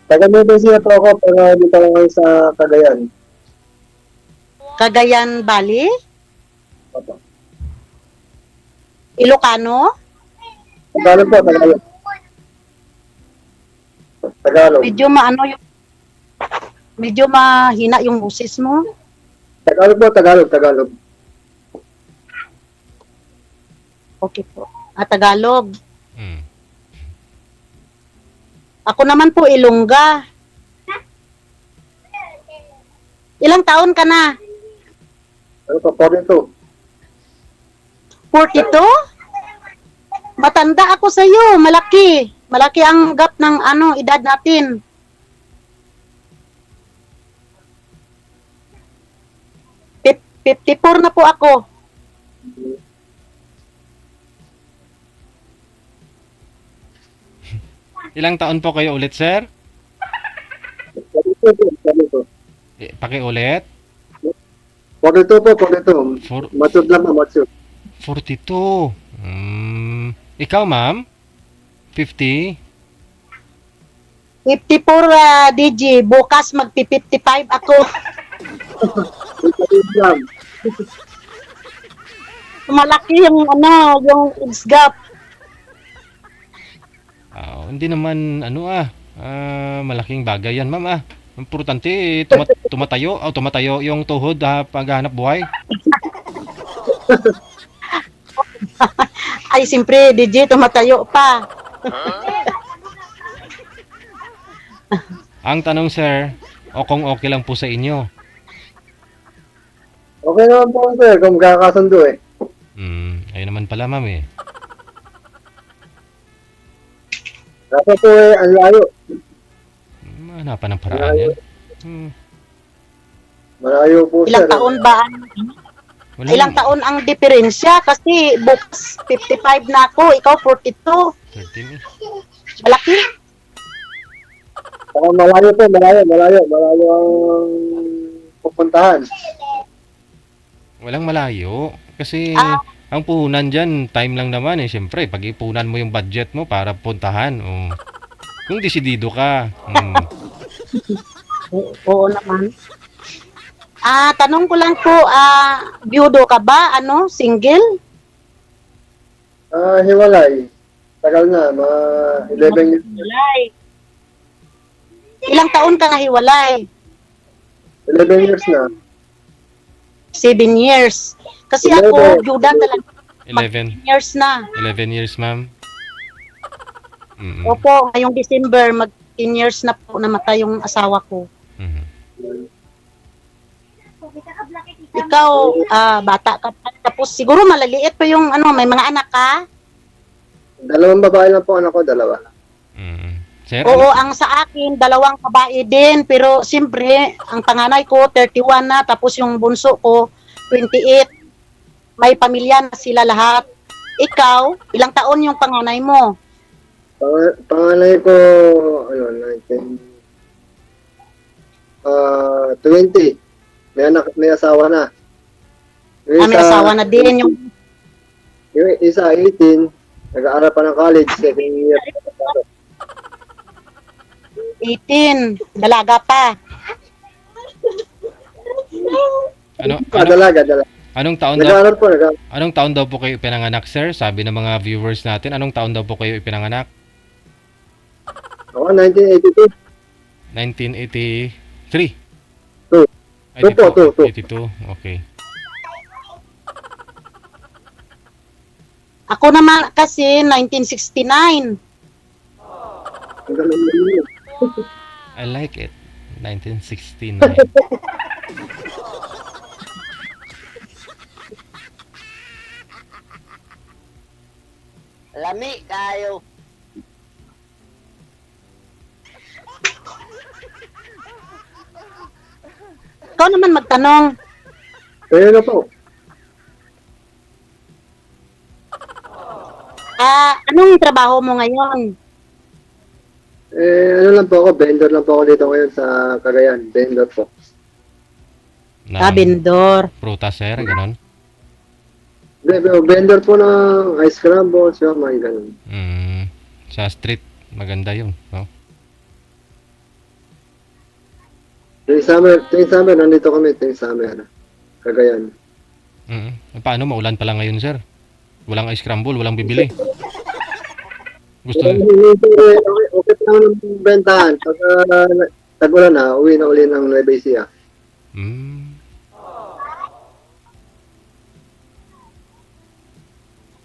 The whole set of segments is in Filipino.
Taga Nueva Ecija po ako, pero dito ako ngayon sa Cagayan. Cagayan Valley? Opo. Ilocano? Tagalog po, Tagalog. Tagalog. Medyo mahina yung boses mo. Tagalog po, Tagalog, Tagalog. Okay po. Tagalog. Mm. Ako naman po Ilongga. Ilang taon ka na? Ano po, 42. 42? Matanda ako sa iyo, malaki. Malaki ang gap ng edad natin. Pip 54 na po ako. Ilang taon po kayo ulit, sir? 42 po, 42. Pakiulit. 42 po, 42. For- Matud lang po, matud. 42. Ikaw, ma'am? 50? 54 DJ, bukas magpi-55 ako. Matud lang. Malaki yung age gap. Hindi naman, malaking bagay yan, ma'am, Importante, tumatayo yung tuhod, paghahanap buhay. Ay, siyempre, DJ, tumatayo pa. Ang tanong, sir, kung okay lang po sa inyo. Okay naman po, sir, kung kakasundo eh. Ayun naman pala, ma'am, Kaso po ang layo. Hanapan ng paraan yan. Malayo po, sir. Ilang taon ba? Wala Ilang taon ang diferensya? Kasi bukas 55 na ako, ikaw 42. 13 eh. Malaki. Saka malayo po, malayo ang pupuntahan. Walang malayo. Kasi ang puhunan dyan, time lang naman Siyempre, pag-ipunan mo yung budget mo para puntahan. Kung desidido ka. Oo naman. Tanong ko lang po, byudo ka ba? Single? Hiwalay. Tagal na, mga 11 years. Hiwalay. Ilang taon ka na hiwalay? 11 years na. 7 years. Kasi ako, byuda talaga. 11. 10 years na. 11 years, ma'am. Opo, ngayong December, 10 years na po namatay yung asawa ko. Ikaw, bata ka pa. Tapos siguro malaliit pa yung may mga anak ka? Dalawang babae lang po anak ko, dalawa. Sir, Oo, ang sa akin, 2 babae din. Pero siyempre, ang panganay ko, 31 na. Tapos yung bunso ko, 28. May pamilya na sila lahat. Ikaw, ilang taon yung panganay mo? Panganay ko, 20. May asawa na. May asawa na din. Yung Yung isa, 18. Nag-aaral pa ng college, second year. 18, dalaga pa. Dalaga. Anong taon daw? Nag-aaral po, Anong taon daw po kayo ipinanganak, sir? Sabi ng mga viewers natin, anong taon daw po kayo ipinanganak? Ako, 1982. 1983. Two. 82. Okay. Ako naman kasi 1969. I like it. 1969. Lami kayo. Ikaw naman magtanong. Kaya na po. Anong trabaho mo ngayon? Ano lang po ako, vendor lang po ako dito ngayon sa Cagayan. Vendor po. Vendor. Prutas, sir, ganon. Vendor po ng ice cream po, siya, mga ganun. Sa street, maganda yun, no? Tuwing summer, nandito kami, tuwing summer. Cagayan. Paano, maulan pala ngayon, sir? Walang ice crumble, walang bibili. Gusto, Okay, okay pa naman ang bentahan. Pag tag-ulan na, uwi na uli ng Nueva Ecija. mm.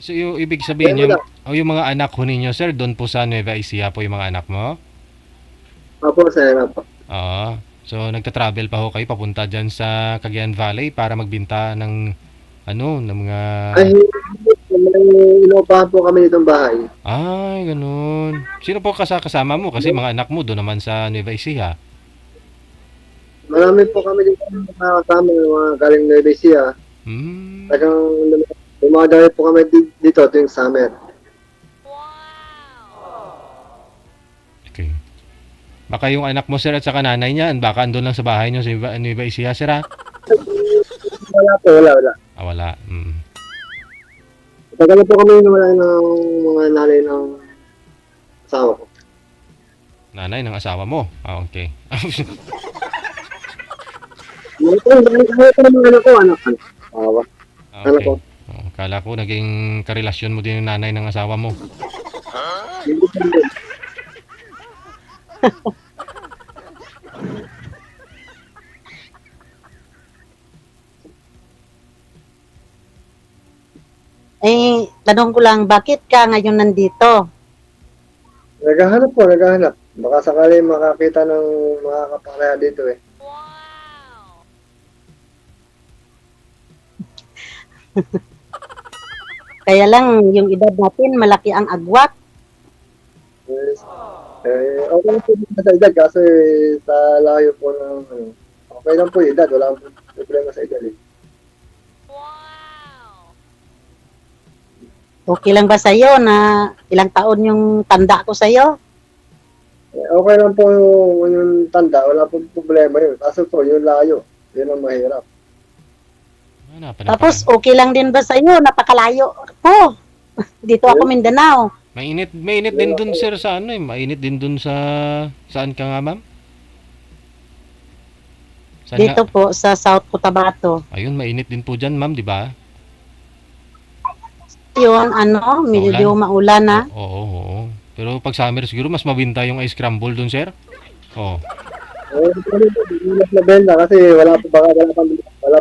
So, yung ibig sabihin, yung mga anak ho ninyo, sir, doon po sa Nueva Ecija po yung mga anak mo? Opo, sir. Opo. Oo. So, nagta-travel pa ho kayo papunta dyan sa Cagayan Valley para magbinta ng, ng mga... Ay, may inuupahan po kami ditong bahay. Ay, ganun. Sino po kasama mo? Kasi mga anak mo doon naman sa Nueva Ecija. Marami po kami dito mga kasama ng mga galing Nueva Ecija. Hmm. Tagang dumadami po kami dito tuwing summer. Okay. Baka yung anak mo, sir, at saka nanay niya, baka andun lang sa bahay niyo sa Nueva Ecija, sir, ha? Wala po, wala. Ah, wala. Tagal na po kami wala ng mga nanay ng asawa ko. Nanay ng asawa mo? Ah, okay. Kaya ko naman anak ko, asawa. Ano Okay. po? Oh, kala ko naging karelasyon mo din yung nanay ng asawa mo. Tanong ko lang, bakit ka ngayon nandito? Naghahanap. Baka sakali makakita ng mga kapareha dito eh. Kaya lang, yung edad natin, malaki ang agwat. Yes. Okay lang po sa edad kasi sa layo po ng okay lang po yung edad, wala akong problema sa edad eh. Okay lang ba sa'yo na ilang taon yung tanda ko sa'yo? Okay lang po yung tanda, wala po problema yun. Kaso po, yung layo, yun ang mahirap. Tapos okay lang din ba sa'yo? Napakalayo ko. Dito ako Mindanao. Mainit din dun, sir, sa ano eh. Mainit din dun sa... Saan ka nga, ma'am? Saan Dito nga? po sa South Cotabato. Ayun, mainit din po dyan, ma'am, di ba? Yun, medyo maulan na. Oo. Pero pag summer siguro, mas mabinta yung ice crumble dun, sir. Oo. Hindi na benta kasi wala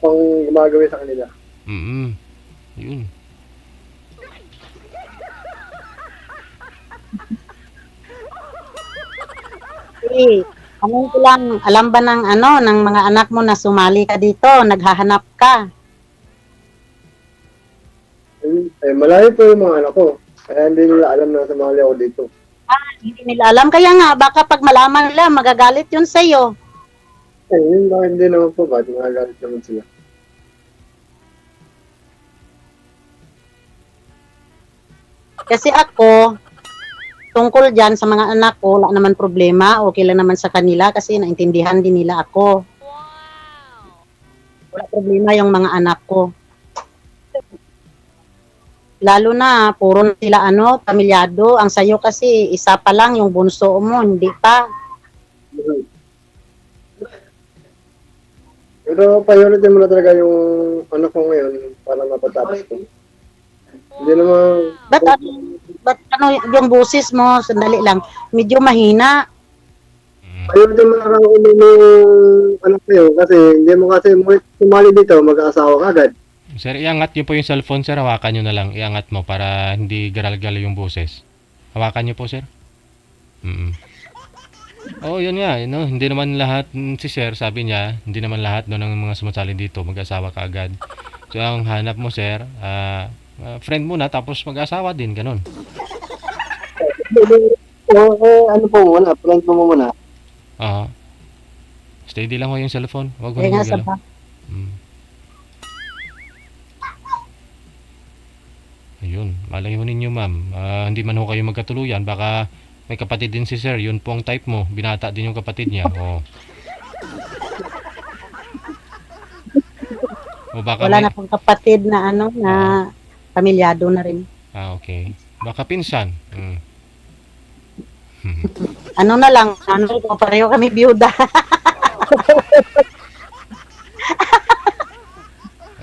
pang gumagawin sa kanila. Yun. Ko lang, alam ba ng mga anak mo na sumali ka dito, naghahanap ka? Malayo po yung mga anak ko. Kaya hindi nila alam na sumali ako dito. Hindi nila alam. Kaya nga, baka pag malaman nila, magagalit yun sa'yo. Yun bakit hindi naman po ba? Nagagalit naman sila. Kasi ako, tungkol dyan sa mga anak ko, wala naman problema. Okay lang naman sa kanila kasi naintindihan din nila ako. Wala problema yung mga anak ko. Lalo na, puro na sila pamilyado. Ang sayo kasi, isa pa lang yung bunso mo, hindi pa. Pero priority mo na talaga yung ano ko ngayon para mapatapos ko. Hindi naman... Ba't yung busis mo, sandali lang, medyo mahina. Priority mo na lang yung anak ko yun kasi hindi mo kasi sumali dito, mag-aasawa ka agad. Sir, iangat niyo po yung cellphone, sir. Hawakan niyo na lang. Iangat mo para hindi garal-gal yung boses. Hawakan niyo po, sir. Oh, yun nga. Hindi naman lahat, si sir, sabi niya, hindi naman lahat ng mga sumasali dito, mag-asawa ka agad. So, ang hanap mo, sir, friend muna, tapos mag-asawa din, ganun. Ano po muna, friend mo muna. Steady lang ho yung cellphone. Huwag mo Kaya nga nagagalaw. sa Ayun, malay ho ninyo, ma'am. Hindi man ho kayo magkatuluyan. Baka may kapatid din si sir. Yun po ang type mo. Binata din yung kapatid niya. O baka wala na akong kapatid na na pamilyado na rin. Okay. Baka pinsan. Na lang, pareho kami biyuda.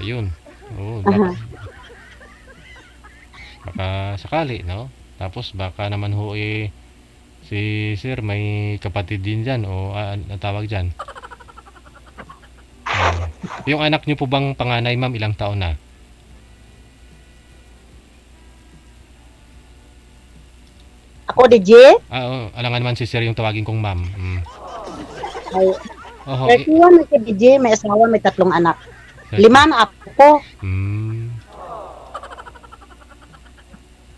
Ayun. Oo, Aha. baka sakali, no? Tapos baka naman ho si sir may kapatid din dyan o ang tawag dyan. Hmm. Yung anak niyo po bang panganay, ma'am, ilang taon na? Ako, DJ, Oo, alangan naman si sir yung tawagin kong ma'am. ay Oho, 31 na si DJ, may asawa, may 3 anak. 5 30. na ako. Hmm.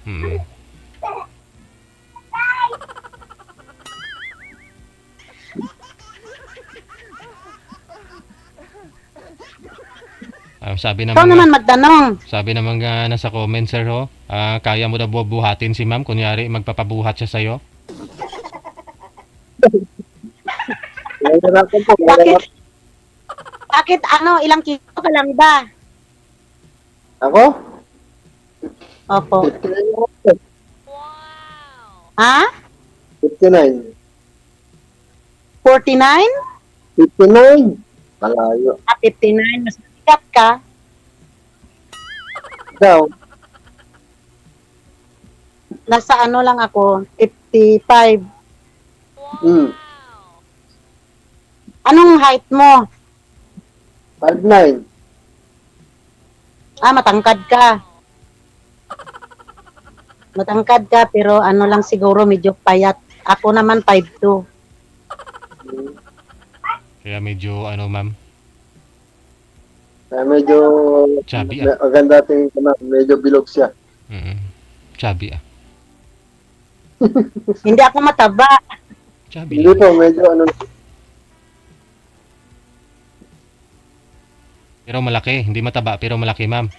Mm. Sabi Ikaw naman naman magtanong. nasa comment, sir, ho, kaya mo daw buhatin si ma'am, kunyari magpapabuhat siya sa'yo? Nahihirapan po. Bakit? Bakit ano, ilang kilo ka lang ba? Ako? Opo. 59 ako. Ha? 59. 49? 59? Malayo. 59. Mas mabigat ka. Ikaw? Nasa ano lang ako, 55. Hmm. Anong height mo? 5'9". Matangkad ka. Matangkad ka, pero ano lang siguro, medyo payat. Ako naman 5'2". Kaya medyo, ma'am, Medyo chubby, maganda tingin ko na. Medyo bilog siya. Chubby, Hindi ako mataba. Chubby Hindi lang. po, medyo ano. Pero malaki, hindi mataba, pero malaki, ma'am.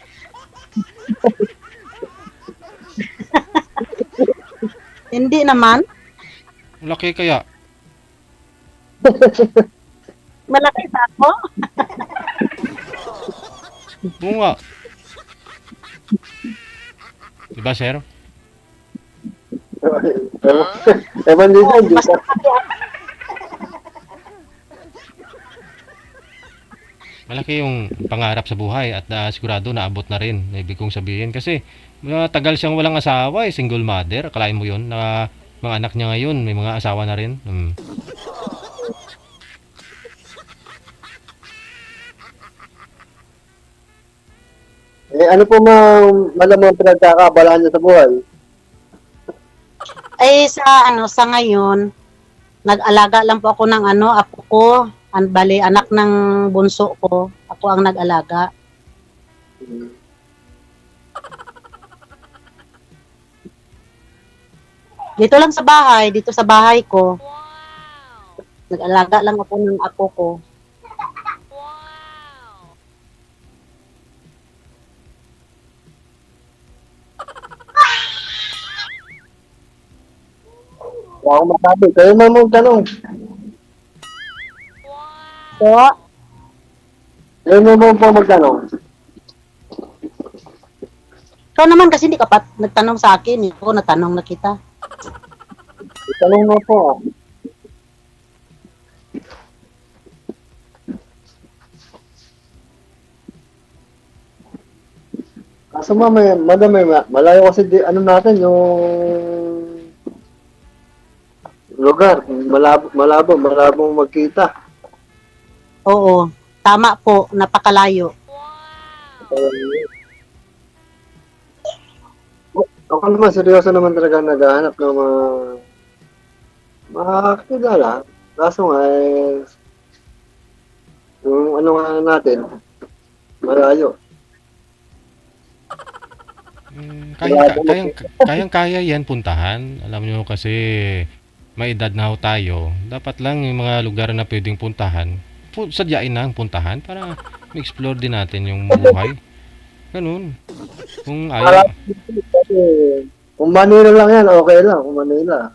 Hindi naman. Malaki kaya. Malaki pa ako. Oo nga. Diba, sir? Ewan din yun. Mas malaki ako. Malaki yung pangarap sa buhay at sigurado naabot na rin. Ibig kong sabihin kasi tagal siyang walang asawa, single mother. Akalain mo yun na mga anak niya ngayon may mga asawa na rin. Ano po malamang pinagkakaabalahan niya sa buhay? Sa ngayon, nag-alaga lang po ako ng apo ko. Bali, anak ng bunso ko. Ako ang nag-alaga. Dito lang sa bahay, dito sa bahay ko. Nag-alaga lang ako ng apo ko. Wala akong masabi. Kayo na mong tanong. So, Kayo na mong po magtanong. ikaw naman kasi hindi ka pa nagtanong sa akin. Ako natanong na kita. Tanong mo po. Kaso malayo kasi natin yung lugar. Malabong magkita. Oo, tama po. Napakalayo. Ako naman, seryoso naman talaga naghahanap ng makakilala. Kaso nga, yung ano nga natin, malayo. Kayang-kaya yan puntahan. Alam nyo kasi may edad na ho tayo. Dapat lang yung mga lugar na pwedeng puntahan, sadyain na ang puntahan para ma-explore din natin yung buhay. Ganun. Kung ayaw. Kung Manila lang yan, okay lang. Kung Manila.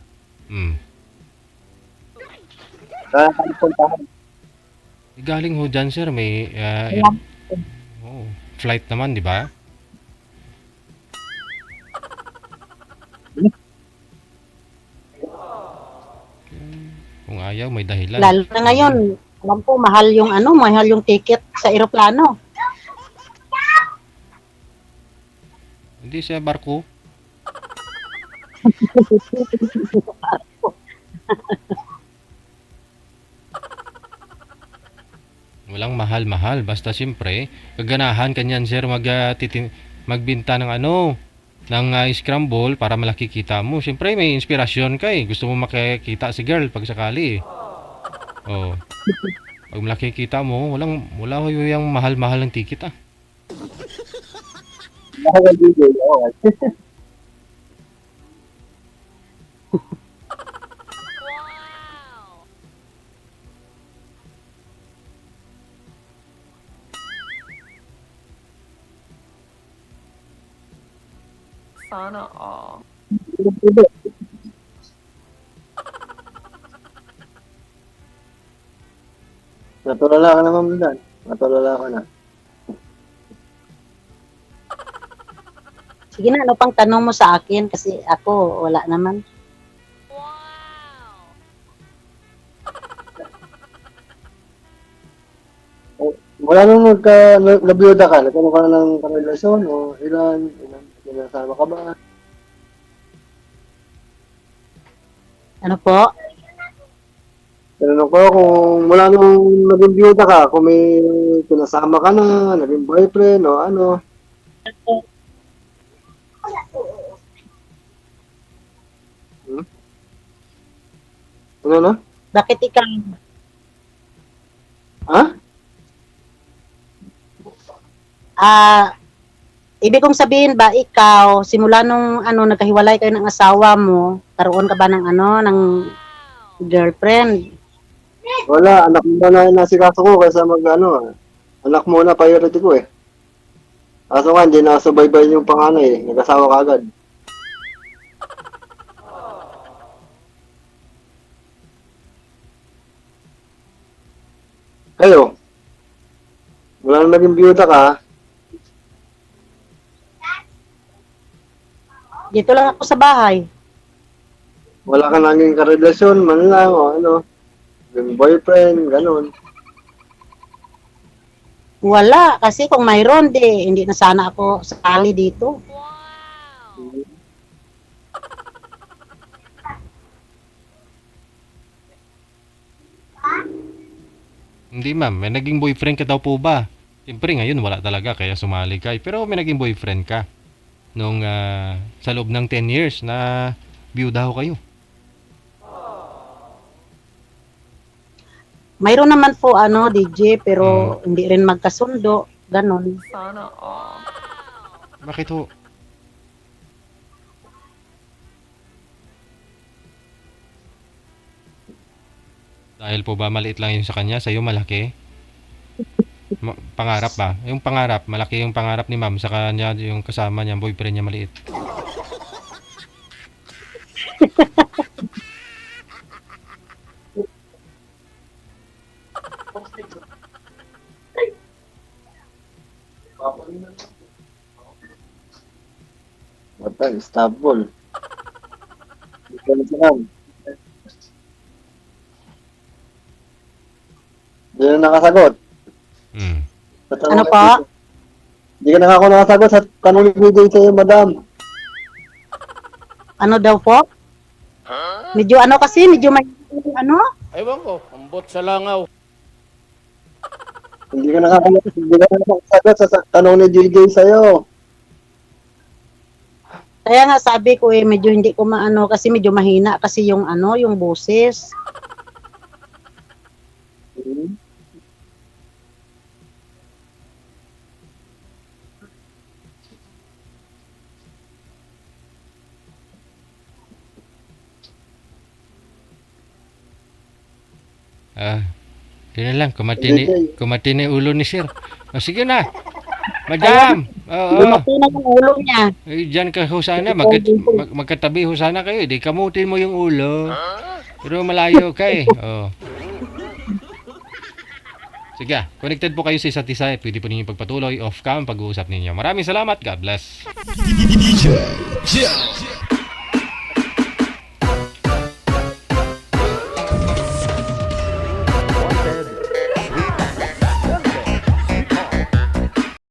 Kaya kami puntahan. Galing ho dyan, sir. May flight naman, di ba? Kung ayaw, may dahilan. Lalo na ngayon, Alam ko, mahal yung ticket sa eroplano. Hindi sa barko. Walang mahal-mahal. Basta siyempre, kaganahan kanyan sir magbinta ng ng scramble para malaki kita mo. Siyempre, may inspirasyon ka eh. Gusto mo makikita si girl pag sakali eh. Oh. Pag malaki kita mo, wala ko yung mahal-mahal ng ticket ah. Nakaka-DJ, okay. Sana all. Natulala ka naman dyan. Natulala ka na. Sige na, ano pang tanong mo sa akin? Kasi ako, wala naman. Wala nung nabiyuda ka, nagkaroon ka na ng karelasyon o ilan sinasama ka ba? Ano po? Tinanong ko kung wala nung naging biyuda ka, kung may pinasama ka na, naging boyfriend o ano. Ano na? Bakit ikaw? Ha? Ibig kong sabihin ba, ikaw, simula nung nagkahiwalay kayo ng asawa mo, karoon ka ba ng girlfriend? Wala, anak mo na nasikaso ko kaysa anak mo na priority ko eh. Kaso nga, hindi nakasubaybay yung panganay eh. Nag-asawa ka agad. Kayo, wala nang naging biyuda ka, Dito lang ako sa bahay. wala ka naging karelasyon, man lang o yung boyfriend, ganun. Wala, kasi kung mayroon, hindi na sana ako sakali dito. Hindi ma'am, may naging boyfriend ka daw po ba? Siyempre ngayon wala talaga kaya sumali ka. Pero may naging boyfriend ka nung sa loob ng 10 years na biyuda ho kayo. Mayroon naman po DJ, pero hindi rin magkasundo, ganon. Sana all. Bakit ho? Dahil po ba maliit lang yun sa kanya, sa'yo malaki? Pangarap ba? Yung pangarap, malaki yung pangarap ni ma'am sa kanya, yung kasama niya, boyfriend niya maliit. Bata, Istanbul. Ito na siya. Hindi na nakasagot. Hmm. Sa tanong Ano ni pa? DJ. Hindi ka na ako nakasagot sa tanong ni DJ sa'yo, madam. Ano daw po? Medyo medyo may Ewan ko, ambot sa langaw. Hindi ka nakasagot sa tanong ni DJ sa'yo. Kaya nga sabi ko medyo hindi ko maano kasi medyo mahina kasi yung yung boses. Hmm. Yun na lang, kumatini ulo ni sir. O sige na, madam! Oo, Lumaki na yung ulo niya. dyan ka ho sana, magkatabi ho sana kayo, di kamutin mo yung ulo. Pero malayo ka eh. Oh. Sige, connected po kayo sa isa't isa. Pwede po ninyo pagpatuloy off cam pag-uusap ninyo. Maraming salamat. God bless.